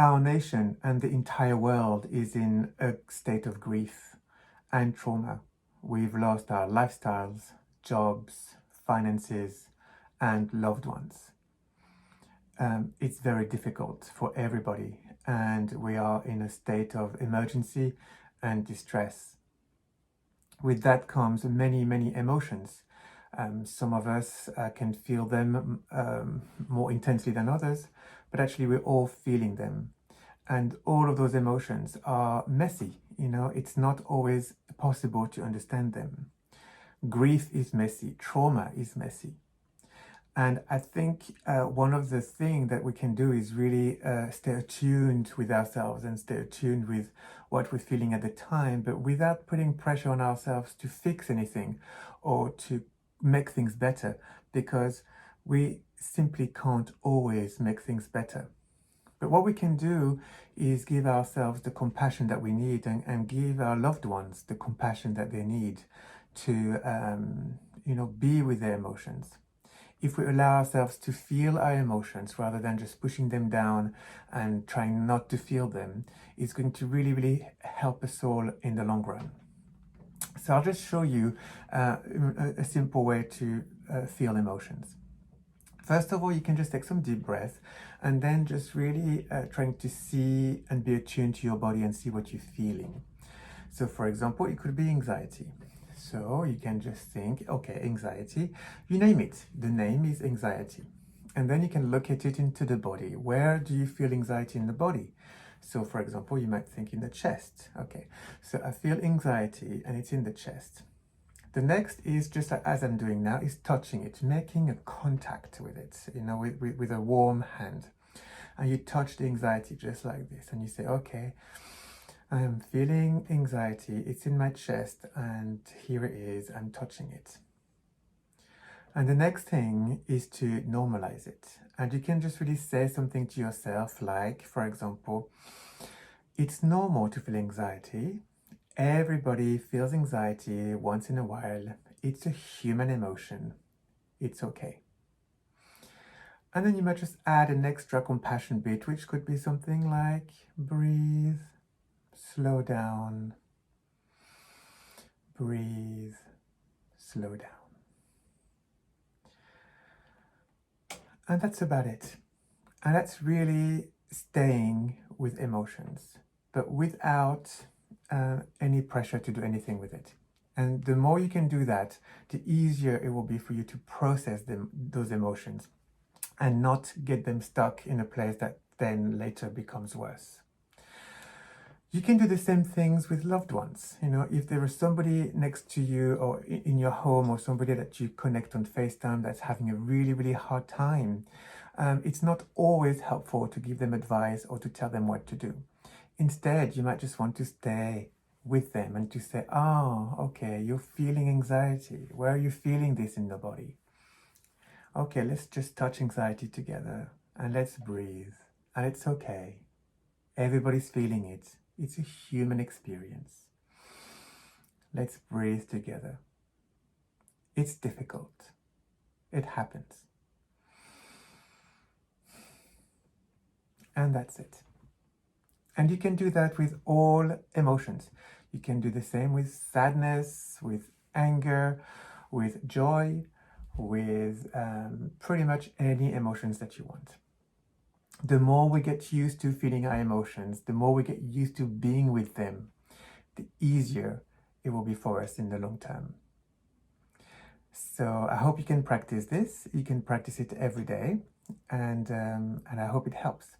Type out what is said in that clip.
Our nation and the entire world is in a state of grief and trauma. We've lost our lifestyles, jobs, finances, and loved ones. It's very difficult for everybody, and we are in a state of emergency and distress. With that comes many, many emotions. Some of us can feel them more intensely than others, but actually we're all feeling them. And all of those emotions are messy. It's not always possible to understand them. Grief is messy, trauma is messy. And I think one of the things that we can do is really stay attuned with ourselves and stay attuned with what we're feeling at the time, but without putting pressure on ourselves to fix anything or to make things better, because we simply can't always make things better. But what we can do is give ourselves the compassion that we need, and give our loved ones the compassion that they need to be with their emotions. If we allow ourselves to feel our emotions rather than just pushing them down and trying not to feel them, it's going to really, really help us all in the long run. So I'll just show you a simple way to feel emotions. First of all, you can just take some deep breaths and then just really trying to see and be attuned to your body and see what you're feeling. So for example, it could be anxiety. So you can just think, okay, anxiety, you name it. The name is anxiety. And then you can locate it into the body. Where do you feel anxiety in the body? So for example, you might think in the chest. Okay, so I feel anxiety and it's in the chest. The next is, just like as I'm doing now, is touching it, making a contact with it, with a warm hand. And you touch the anxiety just like this, and you say, okay, I am feeling anxiety, it's in my chest, and here it is, I'm touching it. And the next thing is to normalize it. And you can just really say something to yourself, like, for example, it's normal to feel anxiety. Everybody feels anxiety once in a while. It's a human emotion. It's okay. And then you might just add an extra compassion bit, which could be something like breathe, slow down, breathe, slow down. And that's about it. And that's really staying with emotions, but without any pressure to do anything with it. And the more you can do that, the easier it will be for you to process those emotions and not get them stuck in a place that then later becomes worse. You can do the same things with loved ones. If there is somebody next to you or in your home, or somebody that you connect on FaceTime that's having a really, really hard time, it's not always helpful to give them advice or to tell them what to do. Instead, you might just want to stay with them and to say, oh, okay, you're feeling anxiety. Where are you feeling this in the body? Okay, let's just touch anxiety together and let's breathe. And it's okay. Everybody's feeling it. It's a human experience. Let's breathe together. It's difficult. It happens. And that's it. And you can do that with all emotions. You can do the same with sadness, with anger, with joy, with pretty much any emotions that you want. The more we get used to feeling our emotions, the more we get used to being with them, the easier it will be for us in the long term. So I hope you can practice this. You can practice it every day, and I hope it helps.